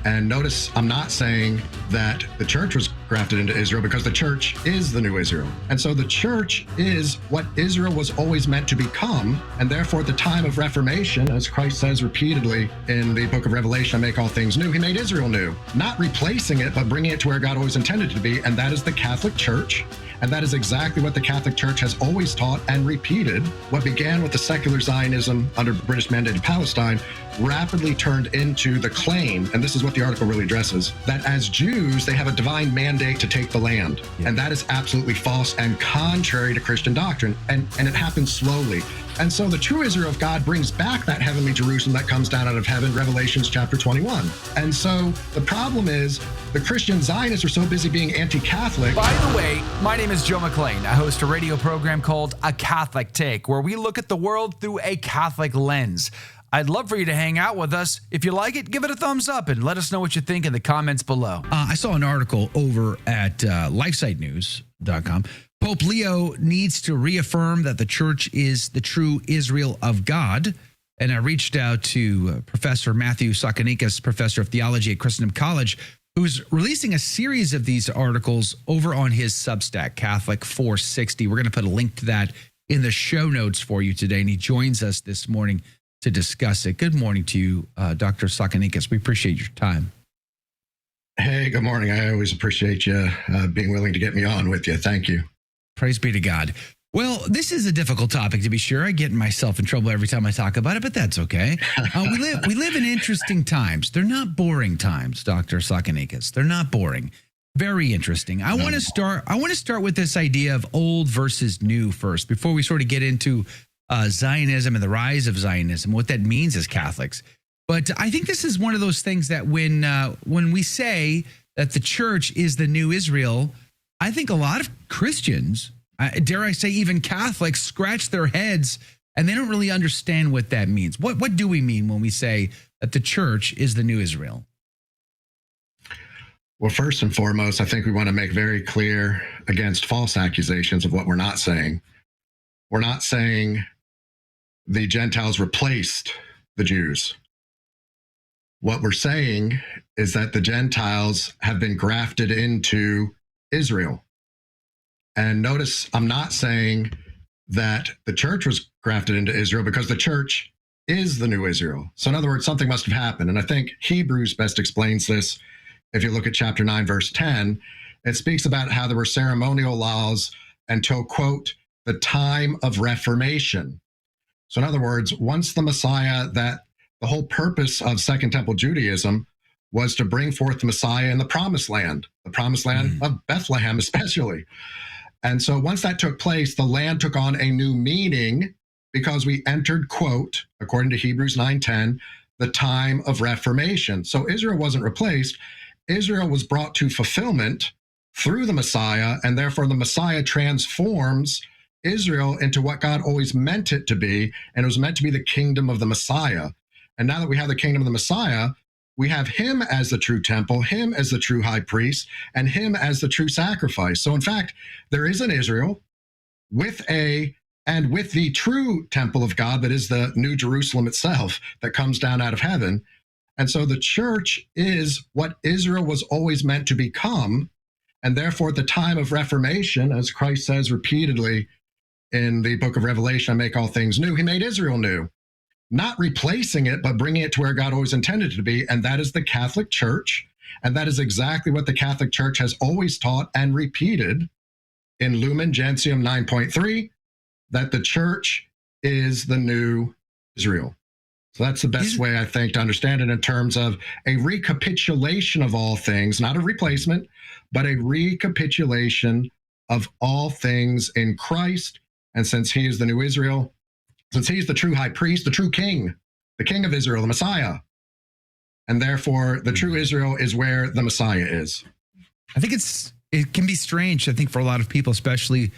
And notice I'm not saying that the church was grafted into Israel, because the church is the new Israel. And so the church is what Israel was always meant to become. And therefore, at the time of Reformation, as Christ says repeatedly in the book of Revelation, I make all things new, he made Israel new, not replacing it, but bringing it to where God always intended it to be. And that is the Catholic Church. And that is exactly what the Catholic Church has always taught and repeated. What began with the secular Zionism under British mandated Palestine rapidly turned into the claim, and this is what the article really addresses, that as Jews, they have a divine mandate to take the land. Yeah. And that is absolutely false and contrary to Christian doctrine. And it happens slowly. And so the true Israel of God brings back that heavenly Jerusalem that comes down out of heaven, Revelations chapter 21. And so the problem is the Christian Zionists are so busy being anti-Catholic. By the way, my name is Joe McLean. I host a radio program called A Catholic Take, where we look at the world through a Catholic lens. I'd love for you to hang out with us. If you like it, give it a thumbs up and let us know what you think in the comments below. I saw an article over at lifesitenews.com. Pope Leo needs to reaffirm that the church is the true Israel of God. And I reached out to Professor Matthew Tsakanikas, professor of theology at Christendom College, who's releasing a series of these articles over on his Substack, Catholic 460. We're going to put a link to that in the show notes for you today. And he joins us this morning to discuss it. Good morning to you, Dr. Tsakanikas. We appreciate your time. Hey, good morning. I always appreciate you being willing to get me on with you. Thank you. Praise be to God. Well, this is a difficult topic, to be sure. I get myself in trouble every time I talk about it, but that's okay. We live in interesting times. They're not boring times, Dr. Tsakanikas. They're not boring. Very interesting. I want to start with this idea of old versus new first, before we sort of get into Zionism and the rise of Zionism, what that means as Catholics. But I think this is one of those things that when we say that the church is the new Israel, I think a lot of Christians, dare I say even Catholics, scratch their heads and they don't really understand what that means. What do we mean when we say that the church is the new Israel? Well, first and foremost, I think we want to make very clear against false accusations of what we're not saying. We're not saying the Gentiles replaced the Jews. What we're saying is that the Gentiles have been grafted into Israel. And notice I'm not saying that the church was grafted into Israel, because the church is the new Israel. So in other words, something must have happened. And I think Hebrews best explains this. If you look at chapter 9, verse 10, it speaks about how there were ceremonial laws until, quote, the time of Reformation. So in other words, once the Messiah, that the whole purpose of Second Temple Judaism was to bring forth the Messiah in the promised land of Bethlehem especially. And so once that took place, the land took on a new meaning, because we entered, quote, according to Hebrews 9:10, the time of Reformation. So Israel wasn't replaced. Israel was brought to fulfillment through the Messiah, and therefore the Messiah transforms Israel into what God always meant it to be, and it was meant to be the kingdom of the Messiah. And now that we have the kingdom of the Messiah, we have him as the true temple, him as the true high priest, and him as the true sacrifice. So in fact, there is an Israel with the true temple of God that is the New Jerusalem itself that comes down out of heaven. And so the church is what Israel was always meant to become. And therefore, at the time of Reformation, as Christ says repeatedly in the book of Revelation, I make all things new, he made Israel new, not replacing it, but bringing it to where God always intended it to be. And that is the Catholic Church. And that is exactly what the Catholic Church has always taught and repeated in Lumen Gentium 9.3, that the church is the new Israel. So that's the best way, I think, to understand it, in terms of a recapitulation of all things, not a replacement, but a recapitulation of all things in Christ. And since he is the new Israel, since he's the true high priest, the true king, the king of Israel, the Messiah, and therefore the true Israel is where the Messiah is. I think it can be strange, I think, for a lot of people, especially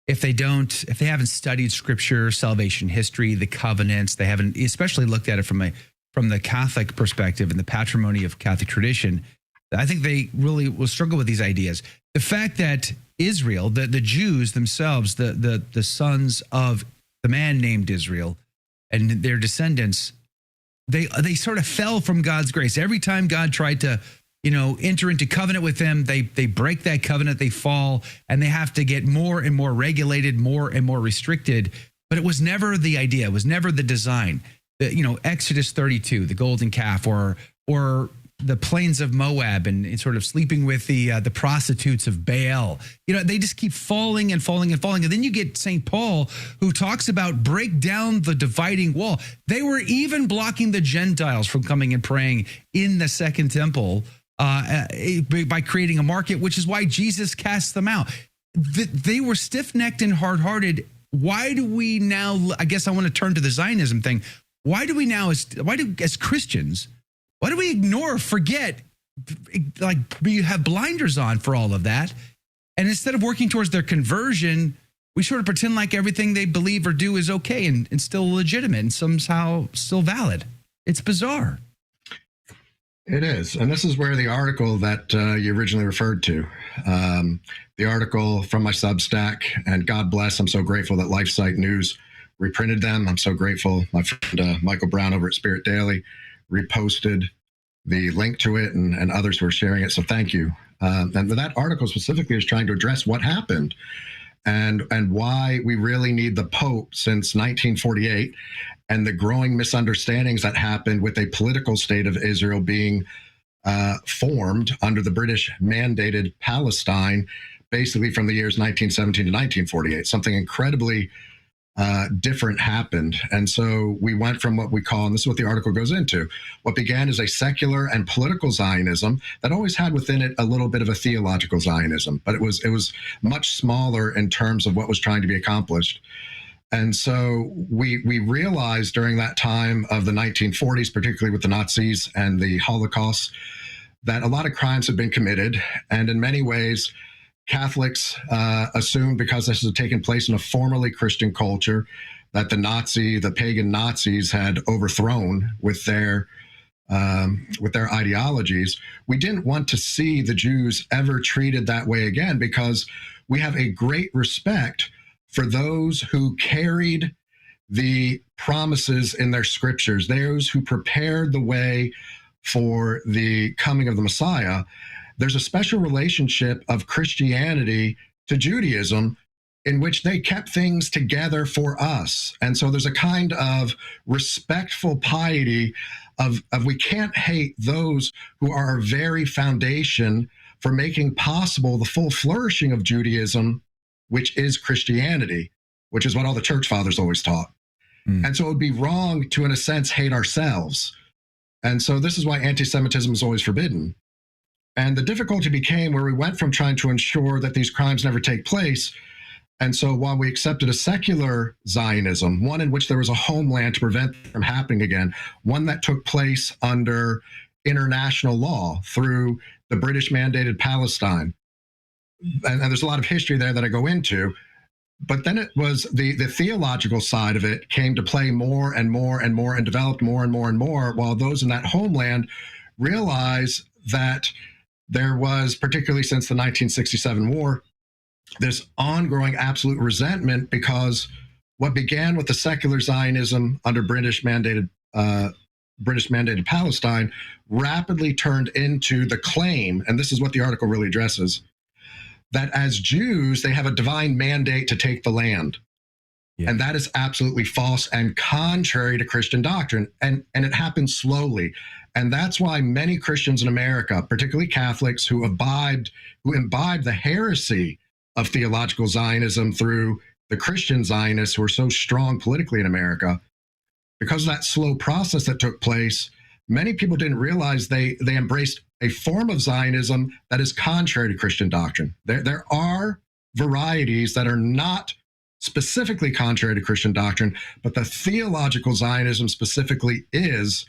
if they haven't studied scripture, salvation history, the covenants, they haven't especially looked at it from the Catholic perspective and the patrimony of Catholic tradition. I think they really will struggle with these ideas. The fact that Israel, the Jews themselves, the sons of the man named Israel and their descendants they sort of fell from God's grace. Every time God tried to, enter into covenant with them, they break that covenant, they fall, and they have to get more and more regulated, more and more restricted. But it was never the idea. It was never the design. Exodus 32, the golden calf, or the plains of Moab, and sort of sleeping with the prostitutes of Baal. They just keep falling and falling and falling. And then you get St. Paul, who talks about break down the dividing wall. They were even blocking the Gentiles from coming and praying in the second temple by creating a market, which is why Jesus cast them out. They were stiff-necked and hard-hearted. Why do we now, I guess I want to turn to the Zionism thing. Why do as Christians, why do we ignore, forget, like we have blinders on for all of that? And instead of working towards their conversion, we sort of pretend like everything they believe or do is okay and still legitimate and somehow still valid. It's bizarre. It is. And this is where the article that you originally referred to, the article from my Substack, and God bless, I'm so grateful that LifeSite News reprinted them. I'm so grateful. My friend Michael Brown over at Spirit Daily reposted the link to it, and others who are sharing it. So thank you. And that article specifically is trying to address what happened and why we really need the Pope since 1948, and the growing misunderstandings that happened with a political state of Israel being formed under the British mandated Palestine, basically from the years 1917 to 1948. Something incredibly different happened. And so we went from what we call, and this is what the article goes into, what began as a secular and political Zionism that always had within it a little bit of a theological Zionism, but it was much smaller in terms of what was trying to be accomplished. And so we realized during that time of the 1940s, particularly with the Nazis and the Holocaust, that a lot of crimes had been committed. And in many ways, Catholics assumed, because this had taken place in a formerly Christian culture, that the pagan Nazis had overthrown with their ideologies. We didn't want to see the Jews ever treated that way again, because we have a great respect for those who carried the promises in their scriptures, those who prepared the way for the coming of the Messiah. There's a special relationship of Christianity to Judaism in which they kept things together for us. And so there's a kind of respectful piety of we can't hate those who are our very foundation for making possible the full flourishing of Judaism, which is Christianity, which is what all the church fathers always taught. And so it would be wrong to, in a sense, hate ourselves. And so this is why anti-Semitism is always forbidden. And the difficulty became where we went from trying to ensure that these crimes never take place. And so while we accepted a secular Zionism, one in which there was a homeland to prevent it from happening again, one that took place under international law through the British mandated Palestine. And there's a lot of history there that I go into. But then it was the theological side of it came to play more and more and more, and developed more and more and more, while those in that homeland realized that there was, particularly since the 1967 war, this ongoing absolute resentment, because what began with the secular Zionism under British mandated Palestine rapidly turned into the claim, and this is what the article really addresses, that as Jews, they have a divine mandate to take the land. Yeah. And that is absolutely false and contrary to Christian doctrine. And it happens slowly. And that's why many Christians in America, particularly Catholics who imbibed the heresy of theological Zionism through the Christian Zionists who are so strong politically in America, because of that slow process that took place, many people didn't realize they embraced a form of Zionism that is contrary to Christian doctrine. There are varieties that are not specifically contrary to Christian doctrine, but the theological Zionism specifically is,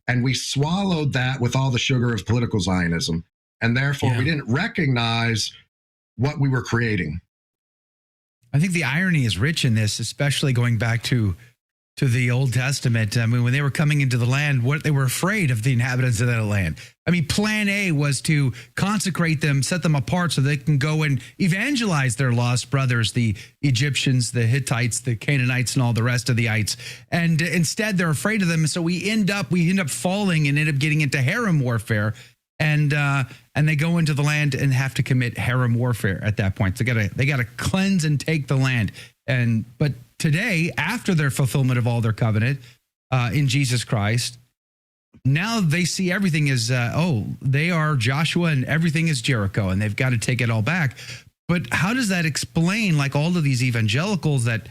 and we swallowed that with all the sugar of political Zionism. And therefore, we didn't recognize what we were creating. I think the irony is rich in this, especially going back to to the Old Testament. I mean, when they were coming into the land, what they were afraid of the inhabitants of that land. I mean, plan A was to consecrate them, set them apart so they can go and evangelize their lost brothers, the Egyptians, the Hittites, the Canaanites, and all the rest of the ites. And instead, they're afraid of them. So we end up falling and end up getting into harem warfare. And they go into the land and have to commit harem warfare at that point. So they gotta cleanse and take the land. But today, after their fulfillment of all their covenant in Jesus Christ, now they see everything as they are Joshua and everything is Jericho, and they've got to take it all back. But how does that explain, like, all of these evangelicals that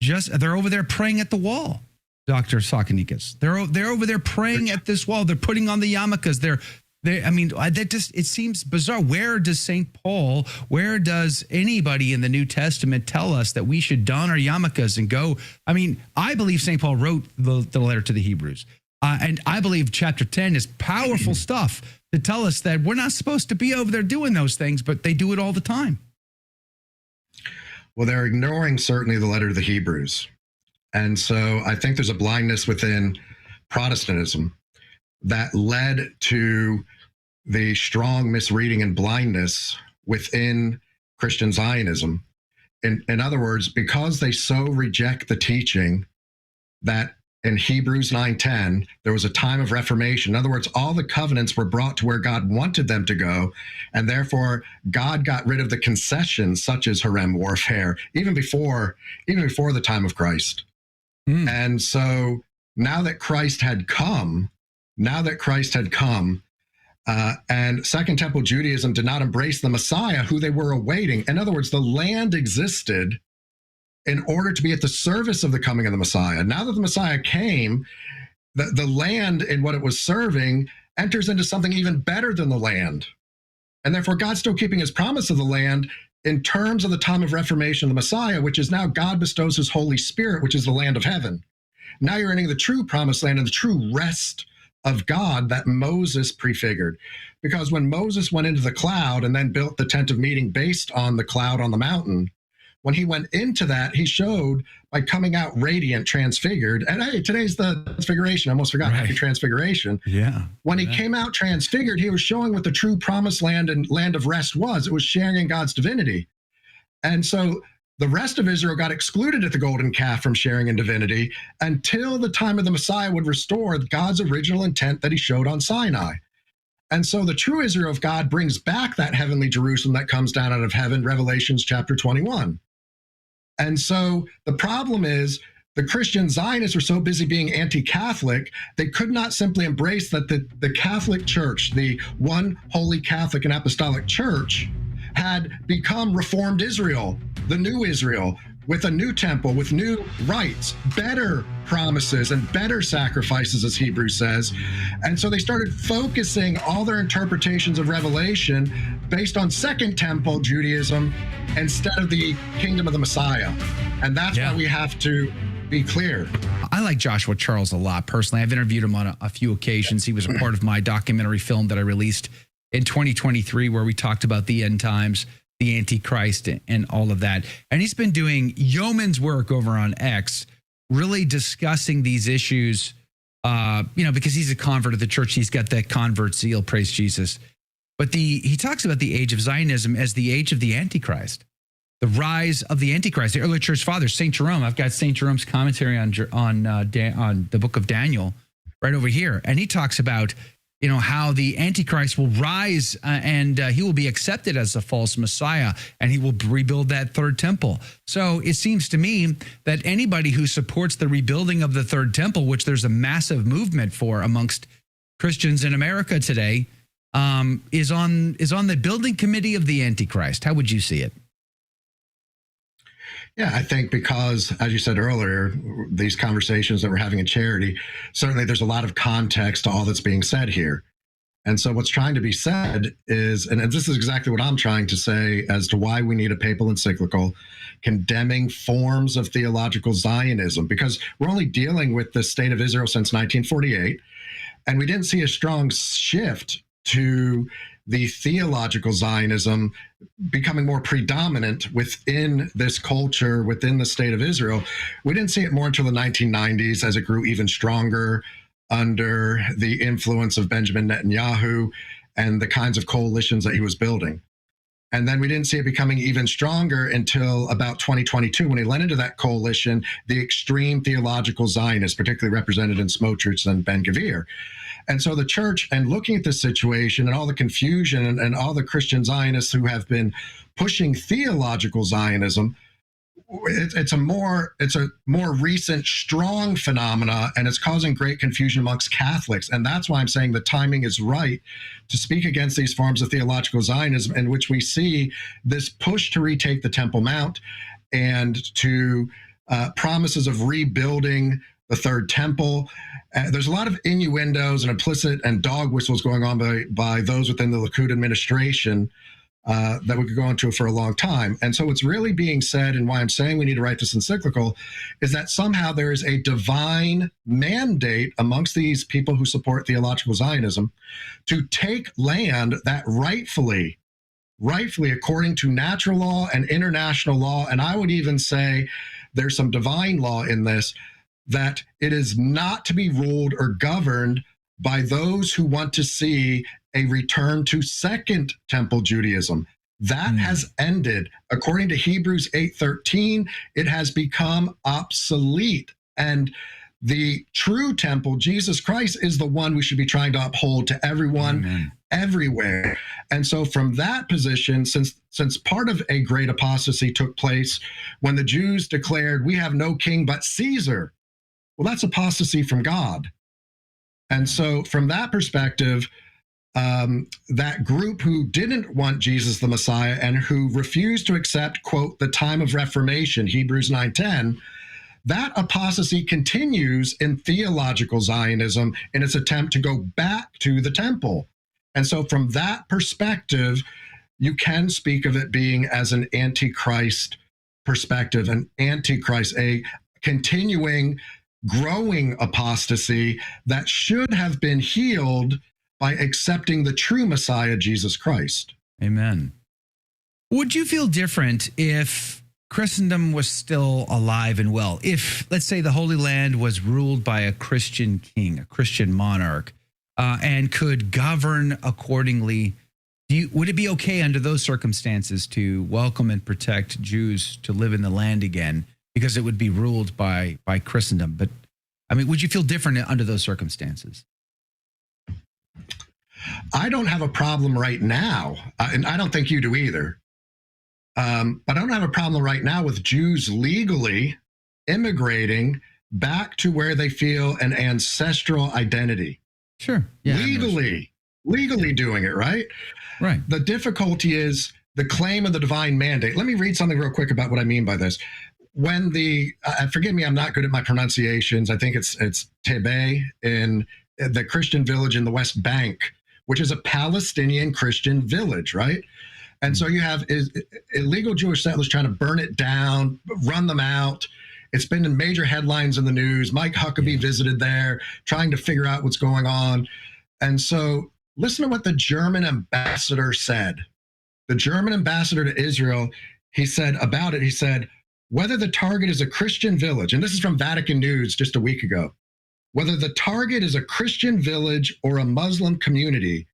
they're over there praying at the wall, Dr. Tsakanikas? They're over there praying at this wall. They're putting on the yarmulkes. It seems bizarre. Where does St. Paul, where does anybody in the New Testament tell us that we should don our yarmulkes and go? I mean, I believe St. Paul wrote the letter to the Hebrews. And I believe chapter 10 is powerful stuff to tell us that we're not supposed to be over there doing those things, but they do it all the time. Well, they're ignoring certainly the letter to the Hebrews. And so I think there's a blindness within Protestantism that led to the strong misreading and blindness within Christian Zionism. In other words, because they so reject the teaching that in Hebrews 9:10, there was a time of reformation. In other words, all the covenants were brought to where God wanted them to go, and therefore God got rid of the concessions such as harem warfare, even before the time of Christ. And so now that Christ had come, and Second Temple Judaism did not embrace the Messiah who they were awaiting. In other words, the land existed in order to be at the service of the coming of the Messiah. Now that the Messiah came, the land in what it was serving enters into something even better than the land. And therefore, God's still keeping his promise of the land in terms of the time of reformation of the Messiah, which is now God bestows his Holy Spirit, which is the land of heaven. Now you're entering the true promised land and the true rest of God that Moses prefigured. Because when Moses went into the cloud and then built the tent of meeting based on the cloud on the mountain, when he went into that, he showed by coming out radiant, transfigured. And hey, today's the transfiguration. I almost forgot Happy Transfiguration. Yeah. When he came out transfigured, he was showing what the true promised land and land of rest was. It was sharing in God's divinity. And so the rest of Israel got excluded at the golden calf from sharing in divinity until the time of the Messiah would restore God's original intent that he showed on Sinai. And so the true Israel of God brings back that heavenly Jerusalem that comes down out of heaven, Revelations chapter 21. And so the problem is the Christian Zionists were so busy being anti-Catholic, they could not simply embrace that the Catholic Church, the one holy Catholic and Apostolic Church, had become Reformed Israel, the new Israel, with a new temple, with new rites, better promises, and better sacrifices, as Hebrews says. And so they started focusing all their interpretations of Revelation based on Second Temple Judaism instead of the kingdom of the Messiah. And that's why we have to be clear. I like Joshua Charles a lot personally. I've interviewed him on a few occasions. He was a part of my documentary film that I released in 2023, where we talked about the end times, the Antichrist, and all of that. And he's been doing yeoman's work over on X, really discussing these issues, because he's a convert of the church. He's got that convert zeal, praise Jesus. But he talks about the age of Zionism as the age of the Antichrist, the rise of the Antichrist. The early church fathers, St. Jerome, I've got St. Jerome's commentary on the book of Daniel right over here. And he talks about how the Antichrist will rise and he will be accepted as a false Messiah, and he will rebuild that third temple. So it seems to me that anybody who supports the rebuilding of the third temple, which there's a massive movement for amongst Christians in America today, is on the building committee of the Antichrist. How would you see it? Yeah, I think because, as you said earlier, these conversations that we're having in charity, certainly there's a lot of context to all that's being said here. And so what's trying to be said is, and this is exactly what I'm trying to say as to why we need a papal encyclical condemning forms of theological Zionism, because we're only dealing with the state of Israel since 1948, and we didn't see a strong shift to the theological Zionism becoming more predominant within this culture, within the state of Israel. We didn't see it more until the 1990s as it grew even stronger under the influence of Benjamin Netanyahu and the kinds of coalitions that he was building. And then we didn't see it becoming even stronger until about 2022, when he led into that coalition, the extreme theological Zionists, particularly represented in Smotrich and Ben-Gvir. And so the church, and looking at this situation and all the confusion and all the Christian Zionists who have been pushing theological Zionism, it's a more recent, strong phenomena, and it's causing great confusion amongst Catholics. And that's why I'm saying the timing is right to speak against these forms of theological Zionism, in which we see this push to retake the Temple Mount and to promises of rebuilding the Third Temple. There's a lot of innuendos and implicit and dog whistles going on by those within the Likud administration that we could go into for a long time. And so what's really being said, and why I'm saying we need to write this encyclical, is that somehow there is a divine mandate amongst these people who support theological Zionism to take land that rightfully, according to natural law and international law, and I would even say there's some divine law in this, that it is not to be ruled or governed by those who want to see a return to Second Temple Judaism. That has ended. According to Hebrews 8:13, it has become obsolete. And the true temple, Jesus Christ, is the one we should be trying to uphold to everyone, everywhere. And so from that position, since part of a great apostasy took place when the Jews declared, we have no king but Caesar, well, that's apostasy from God. And so from that perspective, that group who didn't want Jesus the Messiah and who refused to accept, quote, the time of Reformation, Hebrews 9:10, that apostasy continues in theological Zionism in its attempt to go back to the temple. And so from that perspective, you can speak of it being as an antichrist perspective, an antichrist, a continuing, growing apostasy that should have been healed by accepting the true Messiah, Jesus Christ. Amen. Would you feel different if Christendom was still alive and well? If, let's say, the Holy Land was ruled by a Christian king, a Christian monarch, and could govern accordingly, would it be okay under those circumstances to welcome and protect Jews to live in the land again, because it would be ruled by Christendom? But, I mean, would you feel different under those circumstances? I don't have a problem right now, and I don't think you do either. But I don't have a problem right now with Jews legally immigrating back to where they feel an ancestral identity. Sure. Yeah, legally doing it, right? Right. The difficulty is the claim of the divine mandate. Let me read something real quick about what I mean by this. When forgive me, I'm not good at my pronunciations. I think it's Tebe in the Christian village in the West Bank, which is a Palestinian Christian village, right? And so you have illegal Jewish settlers trying to burn it down, run them out. It's been in major headlines in the news. Mike Huckabee visited there, trying to figure out what's going on. And so listen to what the German ambassador said. The German ambassador to Israel, he said about it, he said, whether the target is a Christian village, and this is from Vatican News just a week ago, whether the target is a Christian village or a Muslim community,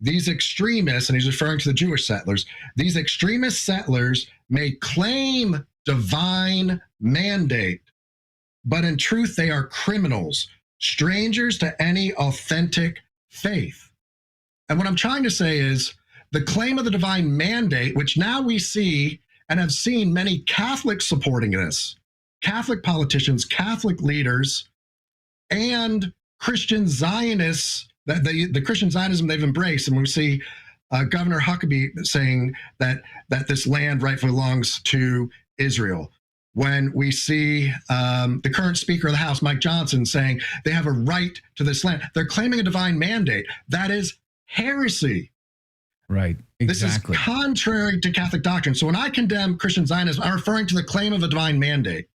these extremists, and he's referring to the Jewish settlers, these extremist settlers may claim divine mandate, but in truth, they are criminals, strangers to any authentic faith. And what I'm trying to say is the claim of the divine mandate, which now we see and have seen many Catholics supporting this, Catholic politicians, Catholic leaders, and Christian Zionists, that the Christian Zionism they've embraced. And we see Governor Huckabee saying that this land rightfully belongs to Israel. When we see the current Speaker of the House, Mike Johnson, saying they have a right to this land, they're claiming a divine mandate. That is heresy. Right, exactly. This is contrary to Catholic doctrine. So when I condemn Christian Zionism, I'm referring to the claim of a divine mandate.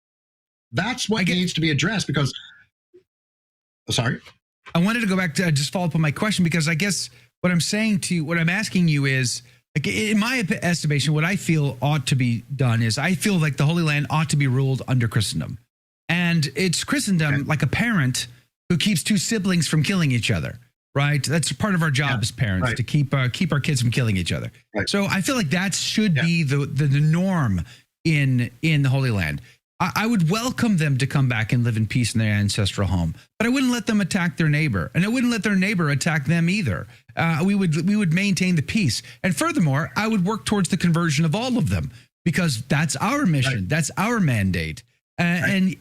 That's what needs to be addressed because, sorry? I wanted to go back to just follow up on my question, because I guess What I'm saying to you, what I'm asking you is, like, in my estimation, what I feel ought to be done is I feel like the Holy Land ought to be ruled under Christendom. And it's Christendom like a parent who keeps two siblings from killing each other, right? That's part of our job as parents, to keep our kids from killing each other. Right. So I feel like that should be the norm in the Holy Land. I would welcome them to come back and live in peace in their ancestral home, but I wouldn't let them attack their neighbor, and I wouldn't let their neighbor attack them either. We would maintain the peace, and furthermore, I would work towards the conversion of all of them, because that's our mission, that's our mandate, and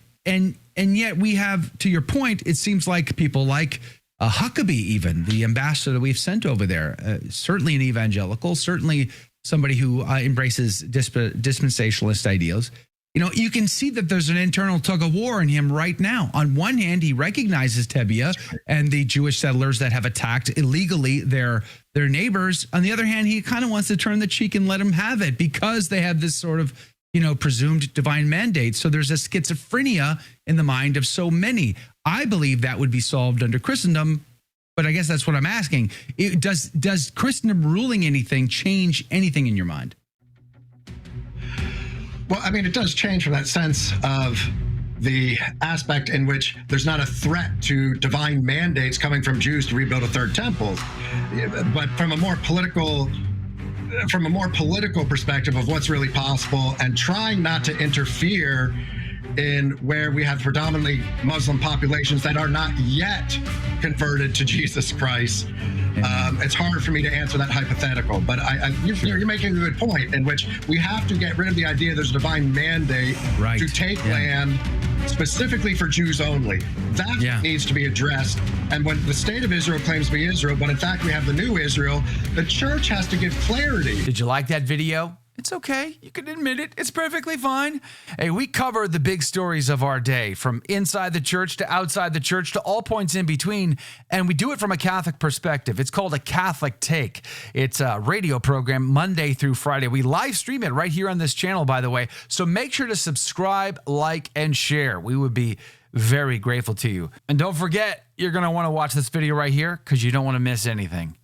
yet we have, to your point, it seems like people like Huckabee, even the ambassador we've sent over there, certainly an evangelical, certainly somebody who embraces dispensationalist ideals. You know, you can see that there's an internal tug of war in him right now. On one hand, he recognizes Tebia and the Jewish settlers that have attacked illegally their neighbors. On the other hand, he kind of wants to turn the cheek and let them have it because they have this sort of, presumed divine mandate. So there's a schizophrenia in the mind of so many. I believe that would be solved under Christendom, but I guess that's what I'm asking. Does Christendom ruling anything change anything in your mind? Well, I mean, it does change from that sense of the aspect in which there's not a threat to divine mandates coming from Jews to rebuild a third temple, but from a more political perspective of what's really possible, and trying not to interfere in where we have predominantly Muslim populations that are not yet converted to Jesus Christ. It's hard for me to answer that hypothetical, but you're making a good point in which we have to get rid of the idea there's a divine mandate to take land specifically for Jews only. That needs to be addressed. And when the state of Israel claims to be Israel, but in fact we have the new Israel, the church has to give clarity. Did you like that video? It's okay. You can admit it. It's perfectly fine. Hey, we cover the big stories of our day, from inside the church to outside the church to all points in between, and we do it from a Catholic perspective. It's called A Catholic Take. It's a radio program Monday through Friday. We live stream it right here on this channel, by the way, so make sure to subscribe, like, and share. We would be very grateful to you. And don't forget, you're going to want to watch this video right here because you don't want to miss anything.